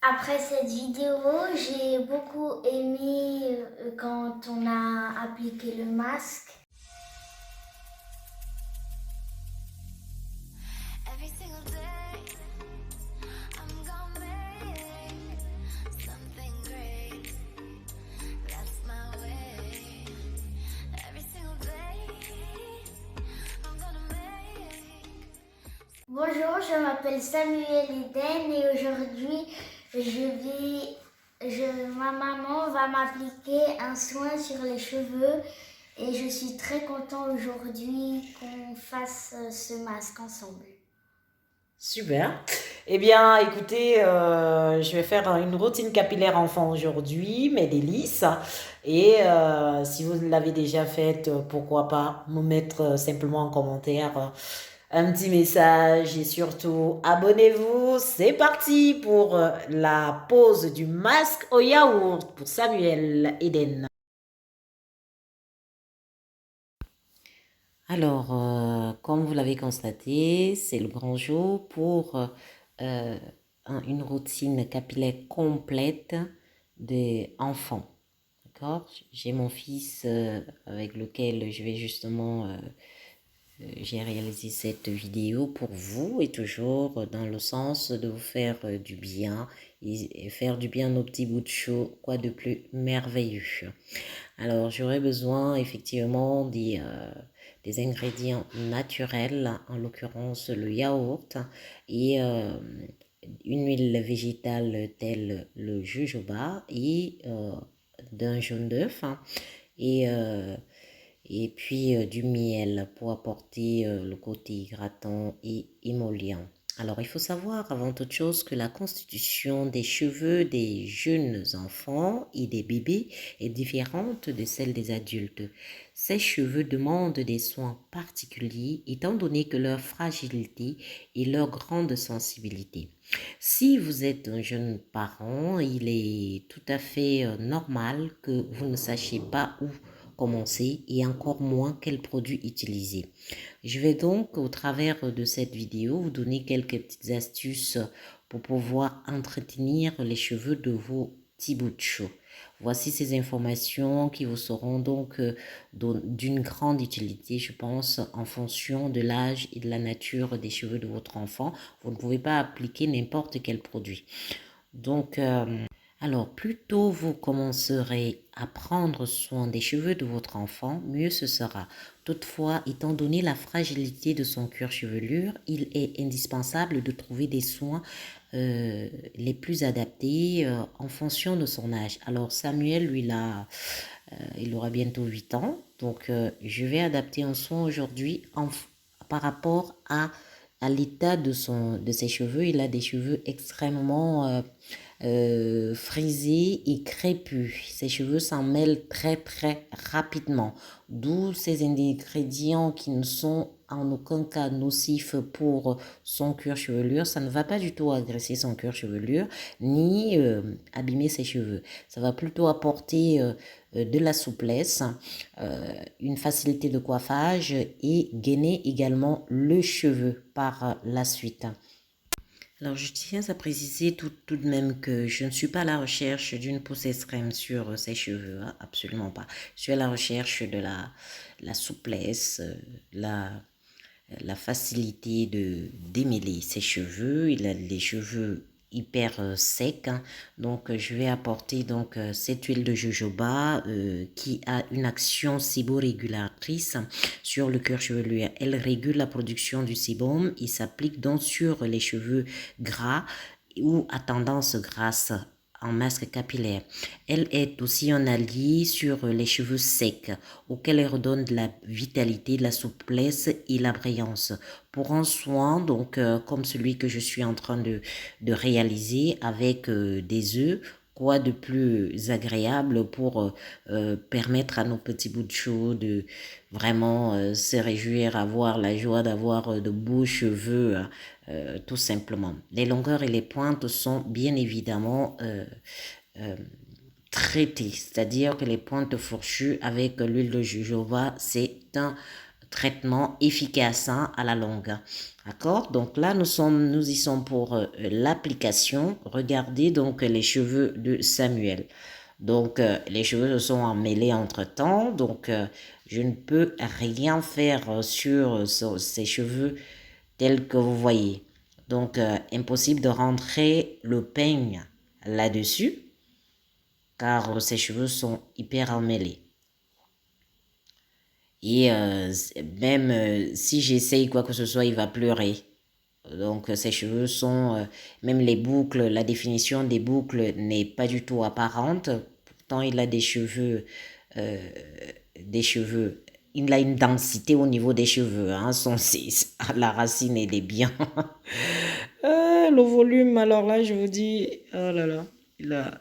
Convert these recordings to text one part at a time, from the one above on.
Après cette vidéo, j'ai beaucoup aimé quand on a appliqué le masque. Every single day, I'm gonna make something great. That's my way. Every single day, I'm gonna make. Bonjour, je m'appelle Samuel Eden et aujourd'hui, ma maman va m'appliquer un soin sur les cheveux et je suis très content aujourd'hui qu'on fasse ce masque ensemble. Super. Eh bien, écoutez, je vais faire une routine capillaire enfant aujourd'hui, mes délices. Et si vous l'avez déjà faite, pourquoi pas me mettre simplement en commentaire un petit message et surtout abonnez-vous. C'est parti pour la pose du masque au yaourt pour Samuel Eden. Alors, comme vous l'avez constaté, c'est le grand jour pour euh, une routine capillaire complète des enfants. D'accord? J'ai mon fils avec lequel je vais justement, j'ai réalisé cette vidéo pour vous et toujours dans le sens de vous faire du bien et faire du bien à nos petits bouts de chou, quoi de plus merveilleux. Alors, j'aurais besoin effectivement des ingrédients naturels, en l'occurrence le yaourt et une huile végétale telle le jojoba et d'un jaune d'œuf et, euh, et puis du miel pour apporter le côté hydratant et émollient. Alors, il faut savoir avant toute chose que la constitution des cheveux des jeunes enfants et des bébés est différente de celle des adultes. Ces cheveux demandent des soins particuliers étant donné que leur fragilité et leur grande sensibilité. Si vous êtes un jeune parent, il est tout à fait normal que vous ne sachiez pas où commencer et encore moins quel produit utiliser. Je vais donc au travers de cette vidéo vous donner quelques petites astuces pour pouvoir entretenir les cheveux de vos petits bouts de chou. Voici ces informations qui vous seront donc d'une grande utilité, je pense, en fonction de l'âge et de la nature des cheveux de votre enfant. Vous ne pouvez pas appliquer n'importe quel produit. Donc, alors, plus tôt vous commencerez à prendre soin des cheveux de votre enfant, mieux ce sera. Toutefois, étant donné la fragilité de son cuir chevelure, il est indispensable de trouver des soins les plus adaptés en fonction de son âge. Alors, Samuel, lui, il aura bientôt 8 ans. Donc, je vais adapter un soin aujourd'hui par rapport à l'état de ses cheveux. Il a des cheveux extrêmement frisés et crépus. Ses cheveux s'en mêlent très très rapidement. D'où ces ingrédients qui ne sont en aucun cas nocifs pour son cuir chevelure. Ça ne va pas du tout agresser son cuir chevelure ni abîmer ses cheveux. Ça va plutôt apporter de la souplesse, une facilité de coiffage et gainer également le cheveu par la suite. Alors, je tiens à préciser tout de même que je ne suis pas à la recherche d'une pousse extrême sur ses cheveux, hein, absolument pas. Je suis à la recherche de la souplesse, la facilité de démêler ses cheveux. Il a les cheveux hyper secs, hein. Donc je vais apporter donc cette huile de jojoba qui a une action séborégulatrice sur le cuir chevelu. Elle régule la production du sébum et s'applique donc sur les cheveux gras ou à tendance grasse en masque capillaire. Elle est aussi un allié sur les cheveux secs, auquel elle redonne de la vitalité, de la souplesse et la brillance. Pour un soin, donc comme celui que je suis en train de réaliser avec des œufs, quoi de plus agréable pour permettre à nos petits bouts de chou de vraiment se réjouir, avoir la joie d'avoir de beaux cheveux, tout simplement. Les longueurs et les pointes sont bien évidemment euh, traitées, c'est-à-dire que les pointes fourchues avec l'huile de jojoba, c'est un traitement efficace hein, à la longue. D'accord? Donc là, nous y sommes pour l'application. Regardez donc les cheveux de Samuel. Donc, les cheveux se sont emmêlés entre-temps. Donc, je ne peux rien faire sur ces cheveux tels que vous voyez. Donc, impossible de rentrer le peigne là-dessus car ses cheveux sont hyper emmêlés. Et même si j'essaye quoi que ce soit, il va pleurer. Donc ses cheveux sont, même les boucles, la définition des boucles n'est pas du tout apparente. Pourtant il a euh, des cheveux, il a une densité au niveau des cheveux. Hein, la racine elle est bien. Le volume, alors là je vous dis, oh là là,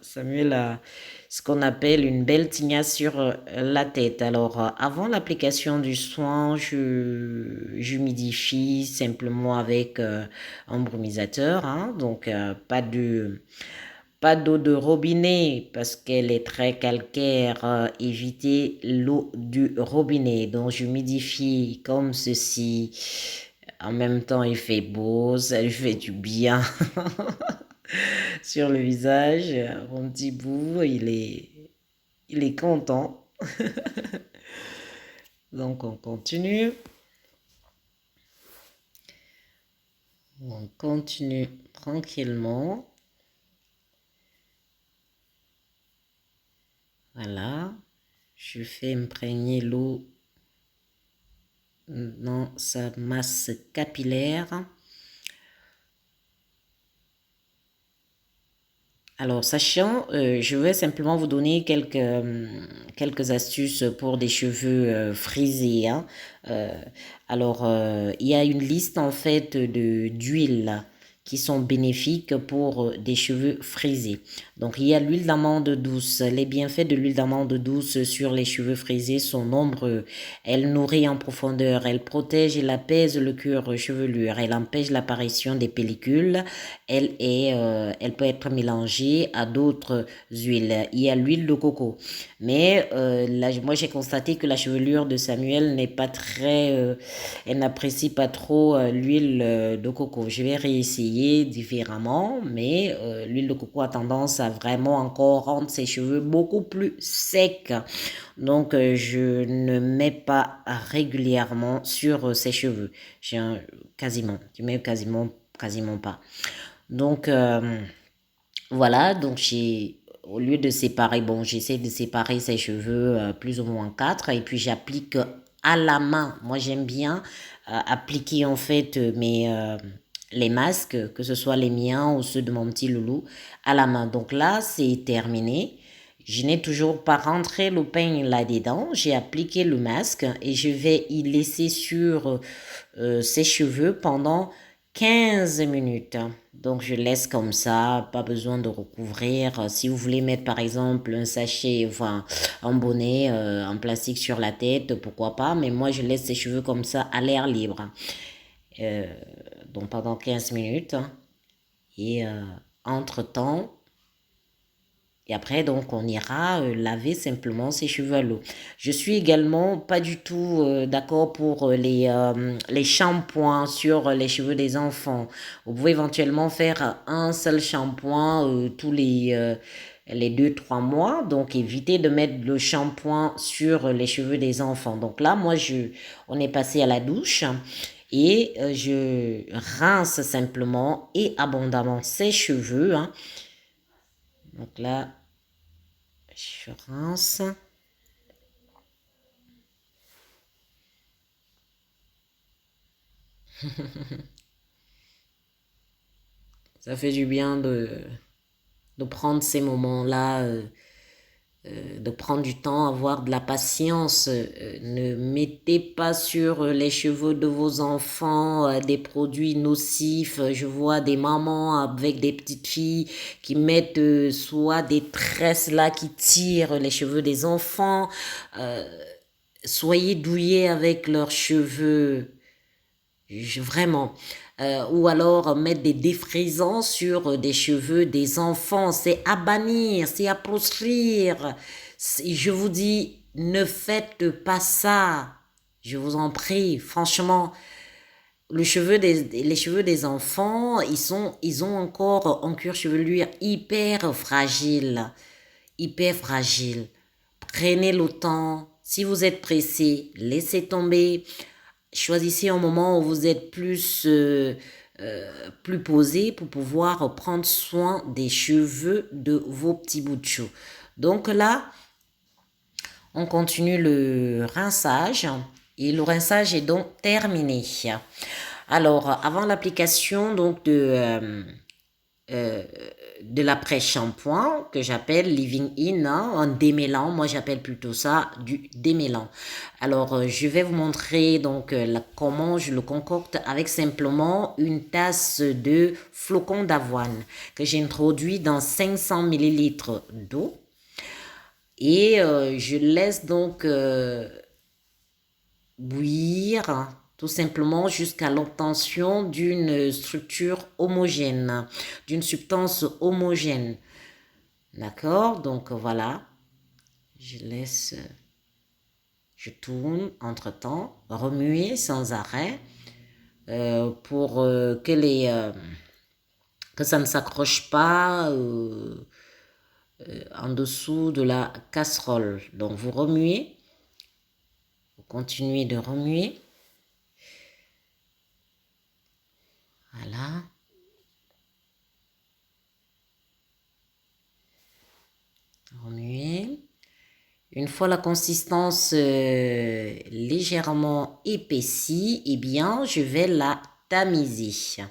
Samuel a ce qu'on appelle une belle tignasse sur la tête. Alors, avant l'application du soin, j'humidifie simplement avec un brumisateur. Hein, donc, pas d'eau de robinet parce qu'elle est très calcaire. Évitez l'eau du robinet. Donc, j'humidifie comme ceci. En même temps, il fait beau, ça lui fait du bien. Sur le visage, mon petit bout, il est content. Donc on continue. On continue tranquillement. Voilà. Je fais imprégner l'eau dans sa masse capillaire. Alors, sachant, je vais simplement vous donner quelques astuces pour des cheveux frisés. Hein. Alors, il y a une liste en fait d'huiles qui sont bénéfiques pour des cheveux frisés. Donc, il y a l'huile d'amande douce. Les bienfaits de l'huile d'amande douce sur les cheveux frisés sont nombreux. Elle nourrit en profondeur, elle protège et apaise le cuir chevelure, elle empêche l'apparition des pellicules, elle peut être mélangée à d'autres huiles. Il y a l'huile de coco. Mais là, moi, j'ai constaté que la chevelure de Samuel n'est pas elle n'apprécie pas trop l'huile de coco. Je vais réessayer différemment, mais l'huile de coco a tendance à vraiment encore rendre ses cheveux beaucoup plus secs. Donc, je ne mets pas régulièrement sur ses cheveux. Je mets quasiment pas. Donc, voilà, donc au lieu de séparer, bon, j'essaie de séparer ses cheveux plus ou moins 4 et puis j'applique à la main. Moi, j'aime bien appliquer en fait les masques, que ce soit les miens ou ceux de mon petit loulou, à la main. Donc là, c'est terminé. Je n'ai toujours pas rentré le peigne là-dedans. J'ai appliqué le masque et je vais y laisser sur ses cheveux pendant 15 minutes. Donc, je laisse comme ça, pas besoin de recouvrir. Si vous voulez mettre, par exemple, un sachet, enfin, un bonnet en plastique sur la tête, pourquoi pas. Mais moi, je laisse ses cheveux comme ça à l'air libre. Donc, pendant 15 minutes. Et entre-temps, et après, donc, on ira laver simplement ses cheveux à l'eau. Je suis également pas du tout d'accord pour les shampoings sur les cheveux des enfants. Vous pouvez éventuellement faire un seul shampoing tous les 2-3 mois. Donc, évitez de mettre le shampoing sur les cheveux des enfants. Donc là, on est passé à la douche. Et je rince simplement et abondamment ses cheveux. Hein. Donc là, je rince. Ça fait du bien de prendre ces moments-là, de prendre du temps, avoir de la patience. Ne mettez pas sur les cheveux de vos enfants des produits nocifs. Je vois des mamans avec des petites filles qui mettent soit des tresses là qui tirent les cheveux des enfants. Soyez douillés avec leurs cheveux. Vraiment. Ou alors mettre des défrisants sur des cheveux des enfants. C'est à bannir, c'est à proscrire. Je vous dis, ne faites pas ça. Je vous en prie, franchement, les cheveux des enfants, ils ont encore un cuir chevelu hyper fragile. Hyper fragile. Prenez le temps. Si vous êtes pressé, laissez tomber. Choisissez un moment où vous êtes plus posé pour pouvoir prendre soin des cheveux de vos petits bouts de chou. Donc là, on continue le rinçage et le rinçage est donc terminé. Alors, avant l'application donc de l'après-shampoing que j'appelle Living In, hein, un démêlant. Moi, j'appelle plutôt ça du démêlant. Alors, je vais vous montrer donc comment je le concocte avec simplement une tasse de flocons d'avoine que j'ai introduit dans 500 millilitres d'eau. Et je laisse donc bouillir tout simplement jusqu'à l'obtention d'une structure homogène, d'une substance homogène. D'accord? Donc voilà, je laisse, je tourne entre-temps, remuer sans arrêt pour que ça ne s'accroche pas en dessous de la casserole. Donc vous remuez, vous continuez de remuer. Voilà. Remuer. Une fois la consistance légèrement épaissie, eh bien, je vais la tamiser.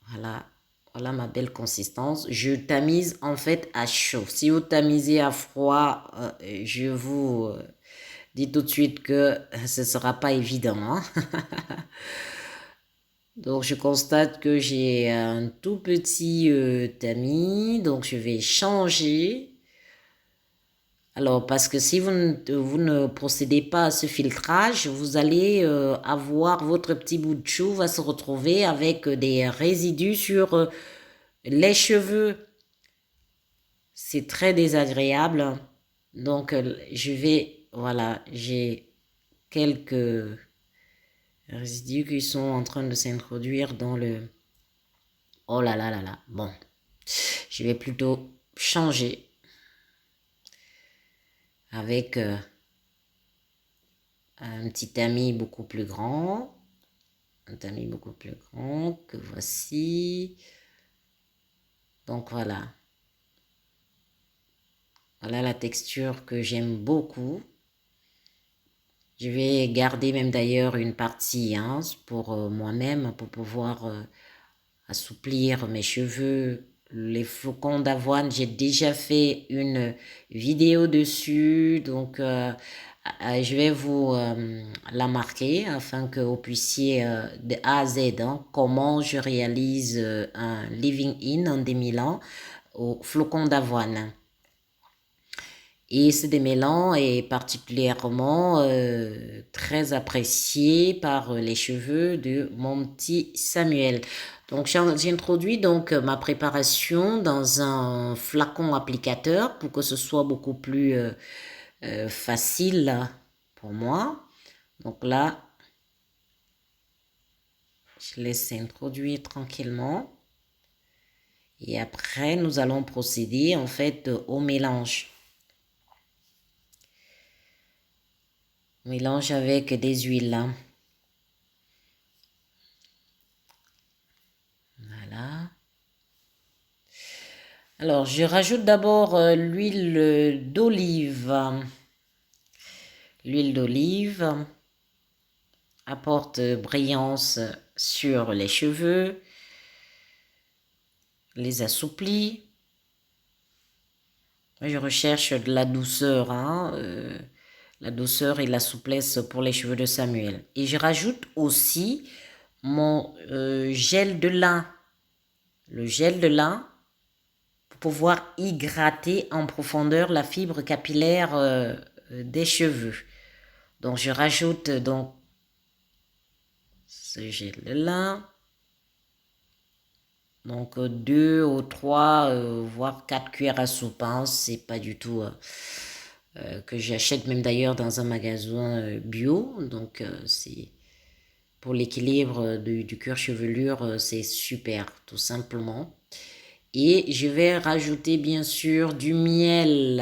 Voilà. Voilà ma belle consistance. Je tamise en fait à chaud. Si vous tamisez à froid, je vous dis tout de suite que ce ne sera pas évident. Hein? Donc, je constate que j'ai un tout petit tamis. Donc, je vais changer. Alors, parce que si vous ne procédez pas à ce filtrage, vous allez avoir votre petit bout de chou va se retrouver avec des résidus sur les cheveux. C'est très désagréable. Donc, voilà, j'ai quelques résidus qui sont en train de s'introduire dans le... Oh là là là là. Bon, je vais plutôt changer avec un petit tamis beaucoup plus grand. Un tamis beaucoup plus grand que voici. Donc voilà. Voilà la texture que j'aime beaucoup. Je vais garder même d'ailleurs une partie hein, pour moi-même, pour pouvoir assouplir mes cheveux. Les flocons d'avoine, j'ai déjà fait une vidéo dessus, donc je vais vous la marquer afin que vous puissiez de A à Z, hein, comment je réalise un Living In en démêlant aux flocons d'avoine. Et ce démêlant est particulièrement très apprécié par les cheveux de mon petit Samuel. Donc j'ai introduit donc ma préparation dans un flacon applicateur pour que ce soit beaucoup plus facile pour moi. Donc là, je laisse introduire tranquillement. Et après, nous allons procéder en fait au mélange. Mélange avec des huiles. Hein. Voilà. Alors, je rajoute d'abord l'huile d'olive. L'huile d'olive apporte brillance sur les cheveux, les assouplit. Je recherche de la douceur, hein, la douceur et la souplesse pour les cheveux de Samuel. Et je rajoute aussi mon gel de lin. Le gel de lin pour pouvoir hydrater en profondeur la fibre capillaire des cheveux. Donc je rajoute donc ce gel de lin. Donc 2 ou 3 voire 4 cuillères à soupe. Hein, c'est pas du tout que j'achète même d'ailleurs dans un magasin bio. Donc, c'est pour l'équilibre du cuir chevelure, c'est super, tout simplement. Et je vais rajouter bien sûr du miel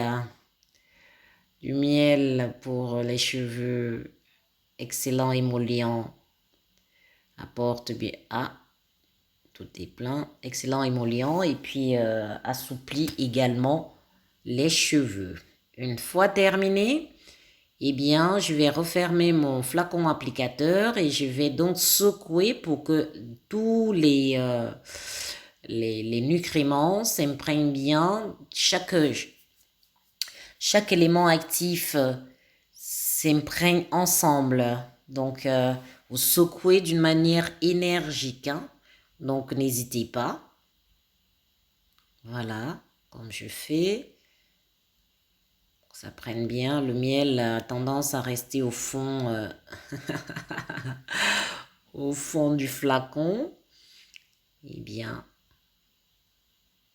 pour les cheveux, excellent émollient, apporte bien, ah, tout est plein, excellent émollient et puis assouplit également les cheveux. Une fois terminé, eh bien, je vais refermer mon flacon applicateur et je vais donc secouer pour que tous les nutriments s'imprègnent bien. Chaque élément actif s'imprègne ensemble. Donc, vous secouez d'une manière énergique. Hein. Donc, n'hésitez pas. Voilà, comme je fais. Ça prenne bien. Le miel a tendance à rester au fond, au fond du flacon. Eh bien,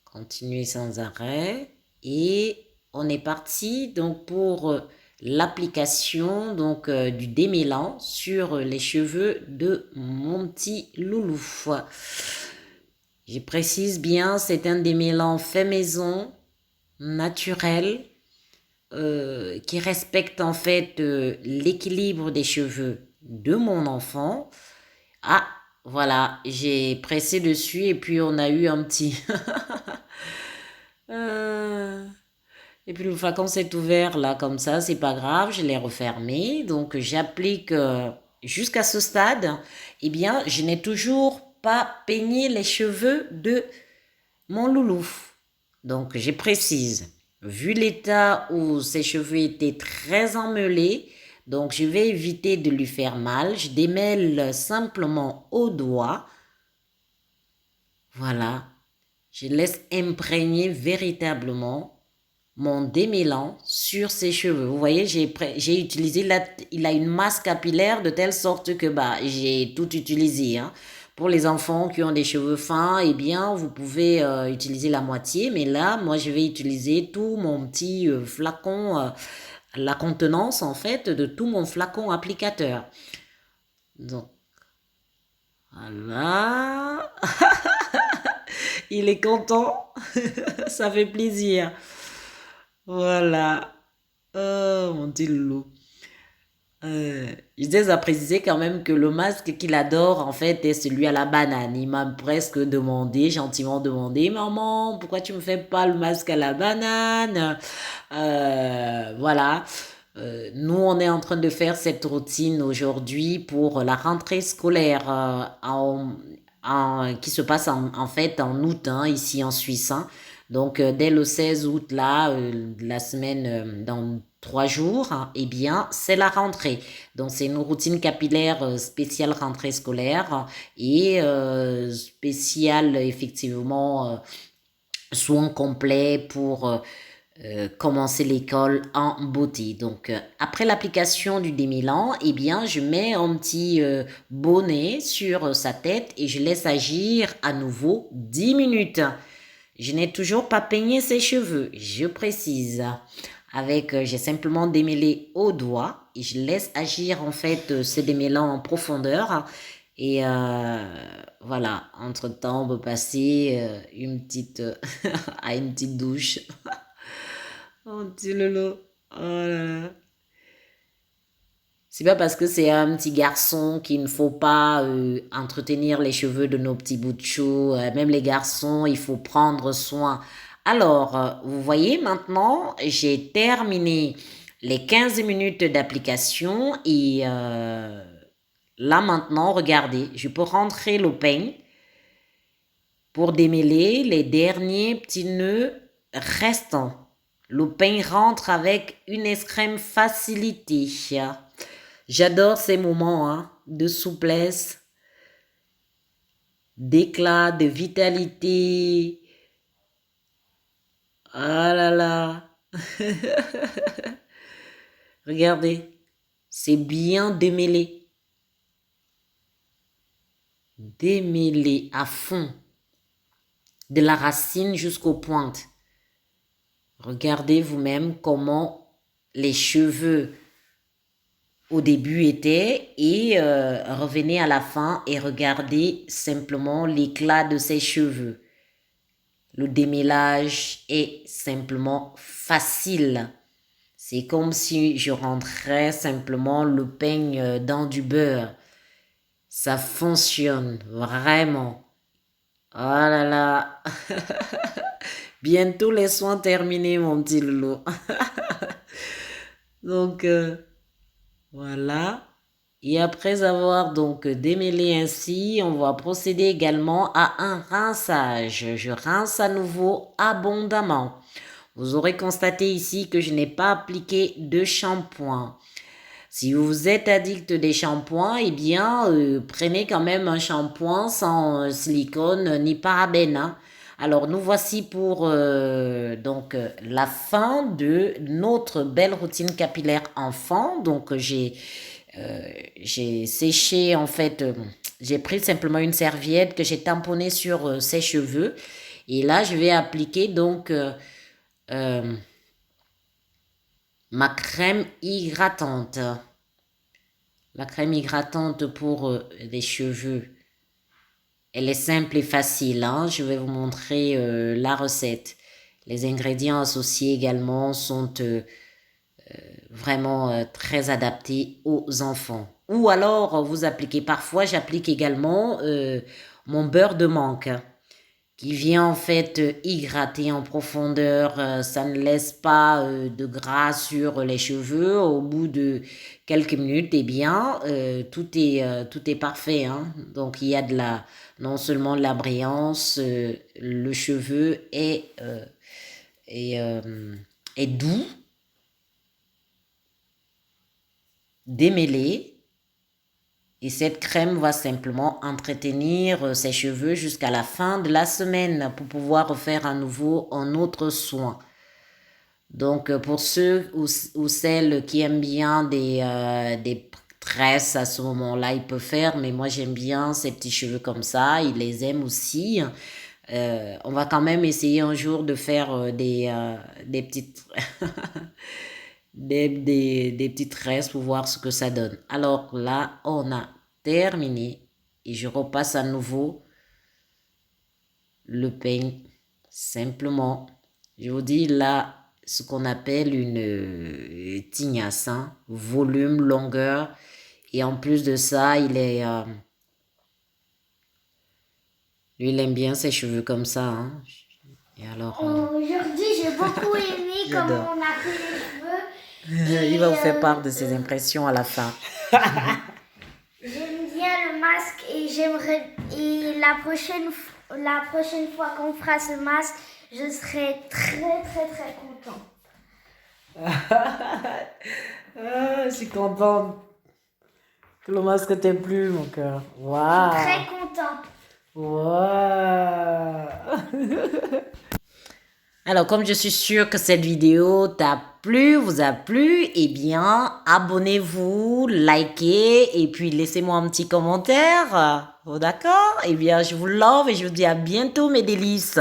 continuez sans arrêt. Et on est parti donc pour l'application donc du démêlant sur les cheveux de mon petit loulou. Je précise bien, c'est un démêlant fait maison, naturel, qui respecte en fait l'équilibre des cheveux de mon enfant. Ah, voilà, j'ai pressé dessus et puis on a eu un petit... Et puis le flacon s'est ouvert là comme ça, c'est pas grave, je l'ai refermé. Donc j'applique jusqu'à ce stade. Eh bien, je n'ai toujours pas peigné les cheveux de mon loulou. Donc je précise, vu l'état où ses cheveux étaient très emmêlés, donc je vais éviter de lui faire mal. Je démêle simplement au doigt. Voilà. Je laisse imprégner véritablement mon démêlant sur ses cheveux. Vous voyez, j'ai utilisé, il a une masse capillaire de telle sorte que j'ai tout utilisé. Hein. Pour les enfants qui ont des cheveux fins, eh bien, vous pouvez utiliser la moitié. Mais là, moi, je vais utiliser tout mon petit flacon, la contenance, en fait, de tout mon flacon applicateur. Donc, voilà. Il est content. Ça fait plaisir. Voilà. Oh, mon petit loulou. Je tiens à préciser quand même que le masque qu'il adore, en fait, est celui à la banane. Il m'a presque demandé, gentiment demandé, maman, pourquoi tu me fais pas le masque à la banane? Voilà. Nous, on est en train de faire cette routine aujourd'hui pour la rentrée scolaire qui se passe en fait en août, hein, ici en Suisse. Hein. Donc, dès le 16 août, là, la semaine, dans 3 jours, hein, eh bien, c'est la rentrée. Donc, c'est une routine capillaire spéciale rentrée scolaire et spéciale, effectivement, soin complet pour commencer l'école en beauté. Donc, après l'application du démêlant, eh bien, je mets un petit bonnet sur sa tête et je laisse agir à nouveau 10 minutes. Je n'ai toujours pas peigné ses cheveux, je précise. J'ai simplement démêlé au doigt et je laisse agir en fait ce démêlant en profondeur. Et voilà, entre-temps, on peut passer à une petite douche. Oh, petit lolo. Oh là là. C'est pas parce que c'est un petit garçon qu'il ne faut pas entretenir les cheveux de nos petits bouts de chou. Même les garçons, il faut prendre soin. Alors, vous voyez maintenant, j'ai terminé les 15 minutes d'application et là maintenant, regardez, je peux rentrer le peigne pour démêler les derniers petits nœuds restants. Le peigne rentre avec une extrême facilité. J'adore ces moments hein, de souplesse, d'éclat, de vitalité. Ah là là. Regardez, c'est bien démêlé. Démêlé à fond, de la racine jusqu'aux pointes. Regardez vous-même comment les cheveux au début étaient et revenez à la fin et regardez simplement l'éclat de ses cheveux. Le démêlage est simplement facile. C'est comme si je rentrais simplement le peigne dans du beurre. Ça fonctionne vraiment. Oh là là. Bientôt les soins terminés, mon petit loulou. Donc, voilà. Et après avoir donc démêlé ainsi, on va procéder également à un rinçage. Je rince à nouveau abondamment. Vous aurez constaté ici que je n'ai pas appliqué de shampoing. Si vous êtes addict des shampoings, eh bien, prenez quand même un shampoing sans silicone ni parabène. Hein. Alors, nous voici pour donc la fin de notre belle routine capillaire enfant. Donc, j'ai séché, en fait, j'ai pris simplement une serviette que j'ai tamponnée sur ses cheveux. Et là, je vais appliquer donc ma crème hydratante. La crème hydratante pour les cheveux. Elle est simple et facile. Hein? Je vais vous montrer la recette. Les ingrédients associés également sont vraiment très adaptés aux enfants. Ou alors, vous appliquez, parfois j'applique également mon beurre de mangue qui vient en fait hydrater en profondeur. Ça ne laisse pas de gras sur les cheveux. Au bout de quelques minutes, eh bien, tout est parfait. Hein? Donc, il y a non seulement de la brillance, le cheveu est doux, démêlé. Et cette crème va simplement entretenir ses cheveux jusqu'à la fin de la semaine pour pouvoir refaire à nouveau un autre soin. Donc, pour ceux ou celles qui aiment bien des tresses à ce moment-là, ils peuvent faire. Mais moi, j'aime bien ces petits cheveux comme ça. Ils les aiment aussi. On va quand même essayer un jour de faire des petites... des petites tresses pour voir ce que ça donne. Alors là, on a terminé et je repasse à nouveau le peigne simplement. Je vous dis là ce qu'on appelle une tignasse, hein, volume, longueur et en plus de ça, lui il aime bien ses cheveux comme ça. Hein. Et alors, aujourd'hui, j'ai beaucoup aimé comment on a fait les cheveux. Il va vous faire part de ses impressions à la fin. J'aime bien le masque et la prochaine fois qu'on fera ce masque, je serai très très très content. Je suis contente que le masque t'ait plu, mon cœur. Waouh. Très content. Waouh. Alors, comme je suis sûre que cette vidéo vous a plu, eh bien, abonnez-vous, likez et puis laissez-moi un petit commentaire. Oh, d'accord? Eh bien, je vous love et je vous dis à bientôt, mes délices.